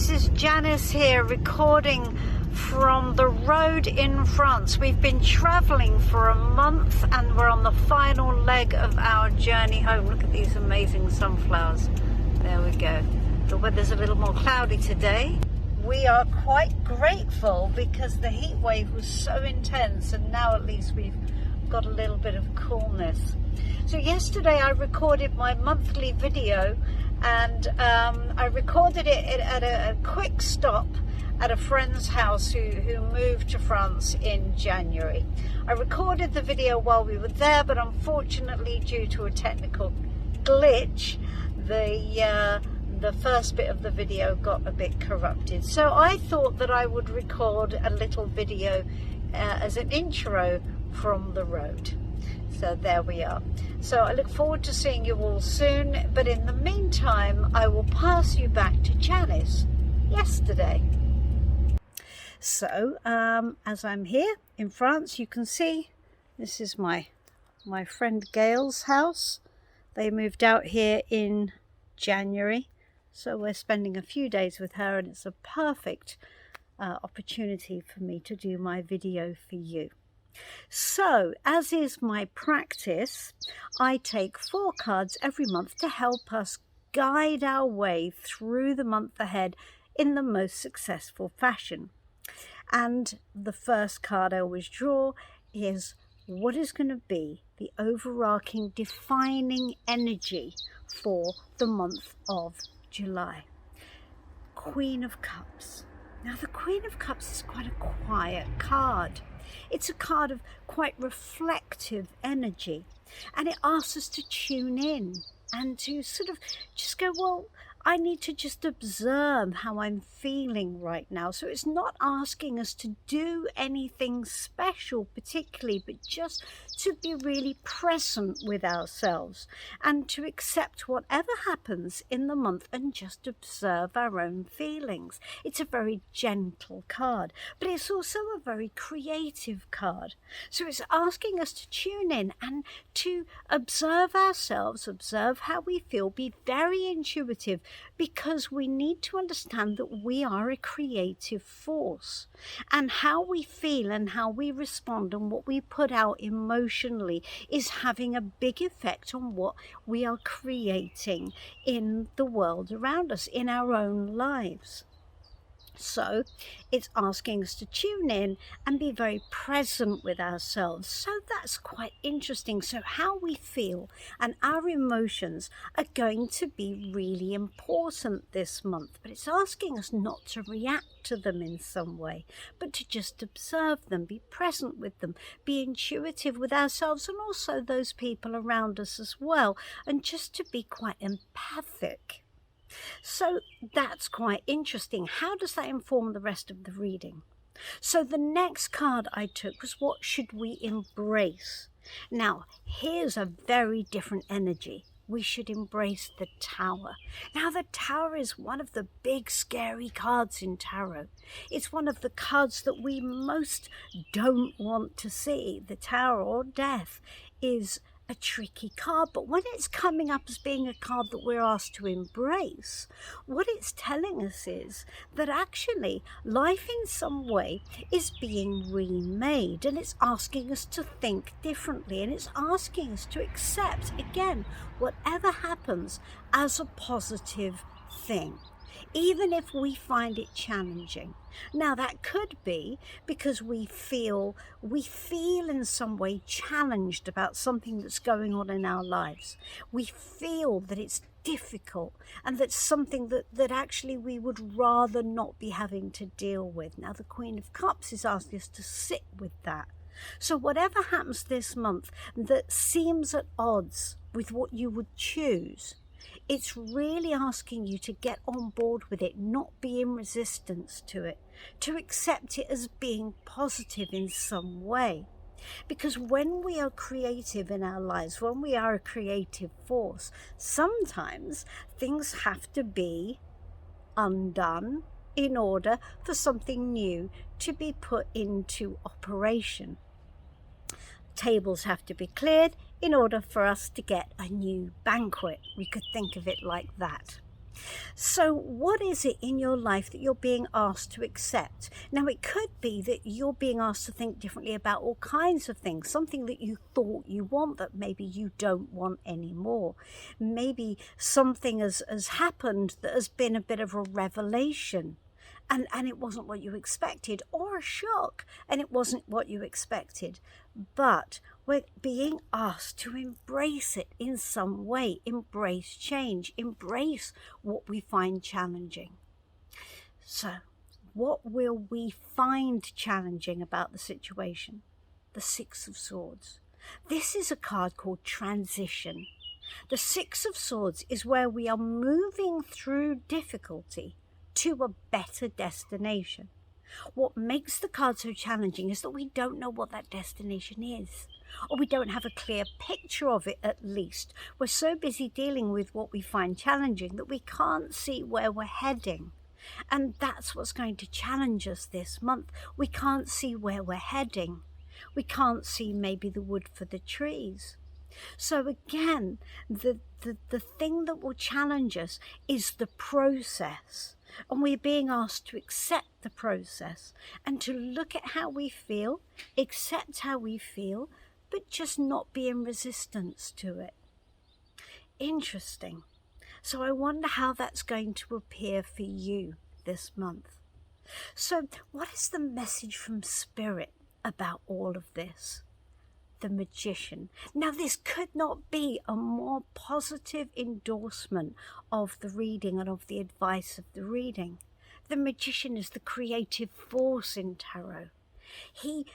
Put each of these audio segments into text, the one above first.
this is Janice here recording from the road in France. We've been traveling for a month and we're on the final leg of our journey home. Look at these amazing sunflowers. There we go. The weather's a little more cloudy today. We are quite grateful because the heat wave was so intense, and now at least we've got a little bit of coolness. So yesterday I recorded my monthly video, and I recorded it at a quick stop at a friend's house who moved to France in January. I recorded the video while we were there, but unfortunately due to a technical glitch, the first bit of the video got a bit corrupted. So I thought that I would record a little video as an intro from the road. So there we are. So I look forward to seeing you all soon, but in the meantime I will pass you back to Janice yesterday. So as I'm here in France, you can see this is my friend Gail's house. They moved out here in January, so we're spending a few days with her, and it's a perfect opportunity for me to do my video for you. So, as is my practice, I take 4 cards every month to help us guide our way through the month ahead in the most successful fashion. And the first card I always draw is what is going to be the overarching defining energy for the month of July. Queen of Cups. Now the Queen of Cups is quite a quiet card. It's a card of quite reflective energy, and it asks us to tune in and to sort of just go, well, I need to just observe how I'm feeling right now. So it's not asking us to do anything special particularly, but just to be really present with ourselves and to accept whatever happens in the month and just observe our own feelings. It's a very gentle card, but it's also a very creative card. So it's asking us to tune in and to observe ourselves, observe how we feel, be very intuitive, because we need to understand that we are a creative force, and how we feel and how we respond and what we put out emotionally is having a big effect on what we are creating in the world around us, in our own lives. So it's asking us to tune in and be very present with ourselves. So that's quite interesting. So how we feel and our emotions are going to be really important this month. But it's asking us not to react to them in some way, but to just observe them, be present with them, be intuitive with ourselves and also those people around us as well, and just to be quite empathic. So that's quite interesting. How does that inform the rest of the reading? So the next card I took was what should we embrace? Now, here's a very different energy. We should embrace the Tower. Now, the Tower is one of the big scary cards in tarot. It's one of the cards that we most don't want to see. The Tower, or death, is a tricky card, but when it's coming up as being a card that we're asked to embrace, what it's telling us is that actually life in some way is being remade, and it's asking us to think differently, and it's asking us to accept, again, whatever happens as a positive thing, even if we find it challenging. Now that could be because we feel in some way challenged about something that's going on in our lives. We feel that it's difficult and that's something that actually we would rather not be having to deal with. Now the Queen of Cups is asking us to sit with that. So whatever happens this month that seems at odds with what you would choose, it's really asking you to get on board with it, not be in resistance to it, to accept it as being positive in some way. Because when we are creative in our lives, when we are a creative force, sometimes things have to be undone in order for something new to be put into operation. Tables have to be cleared in order for us to get a new banquet. We could think of it like that. So what is it in your life that you're being asked to accept? Now, it could be that you're being asked to think differently about all kinds of things, something that you thought you want that maybe you don't want anymore. Maybe something has happened that has been a bit of a revelation. And it wasn't what you expected, or a shock, and it wasn't what you expected. But we're being asked to embrace it in some way, embrace change, embrace what we find challenging. So, what will we find challenging about the situation? The Six of Swords. This is a card called transition. The Six of Swords is where we are moving through difficulty to a better destination. What makes the card so challenging is that we don't know what that destination is, or we don't have a clear picture of it at least. We're so busy dealing with what we find challenging that we can't see where we're heading. And that's what's going to challenge us this month. We can't see where we're heading. We can't see maybe the wood for the trees. So again, the thing that will challenge us is the process. And we're being asked to accept the process and to look at how we feel, accept how we feel, but just not be in resistance to it. Interesting. So I wonder how that's going to appear for you this month. So what is the message from Spirit about all of this? The Magician. Now, this could not be a more positive endorsement of the reading and of the advice of the reading. The Magician is the creative force in tarot. He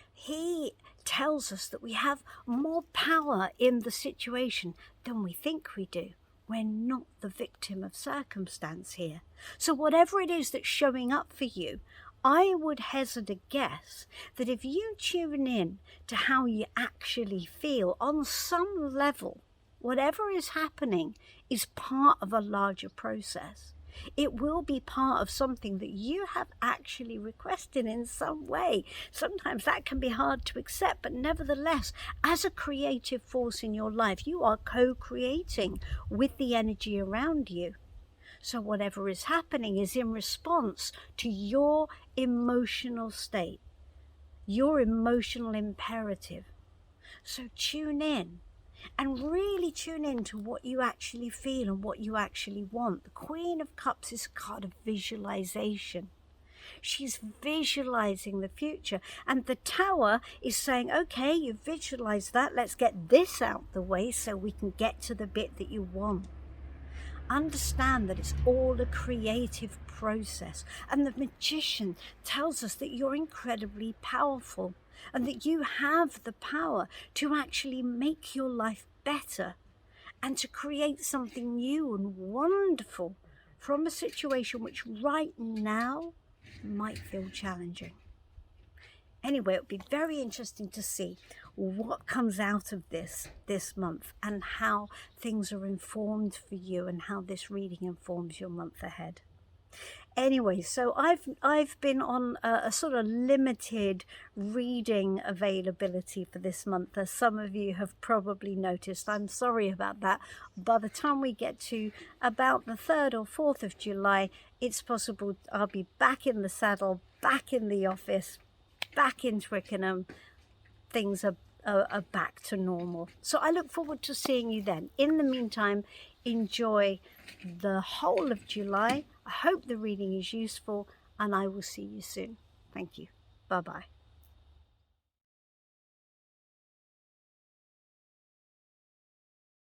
tells us that we have more power in the situation than we think we do. We're not the victim of circumstance here. So whatever it is that's showing up for you, I would hazard a guess that if you tune in to how you actually feel on some level, whatever is happening is part of a larger process. It will be part of something that you have actually requested in some way. Sometimes that can be hard to accept, but nevertheless, as a creative force in your life, you are co-creating with the energy around you. So whatever is happening is in response to your emotional state, your emotional imperative. So tune in and really tune in to what you actually feel and what you actually want. The Queen of Cups is a card of visualization. She's visualizing the future. And the Tower is saying, okay, you've visualized that. Let's get this out the way so we can get to the bit that you want. Understand that it's all a creative process. And the Magician tells us that you're incredibly powerful and that you have the power to actually make your life better and to create something new and wonderful from a situation which right now might feel challenging. Anyway, it'll be very interesting to see what comes out of this month and how things are informed for you and how this reading informs your month ahead. Anyway, so I've been on a sort of limited reading availability for this month, as some of you have probably noticed. I'm sorry about that. By the time we get to about the 3rd or 4th of July, it's possible I'll be back in the saddle, back in the office, back in Twickenham. Things are back to normal. So I look forward to seeing you then. In the meantime, enjoy the whole of July. I hope the reading is useful and I will see you soon. Thank you. Bye-bye.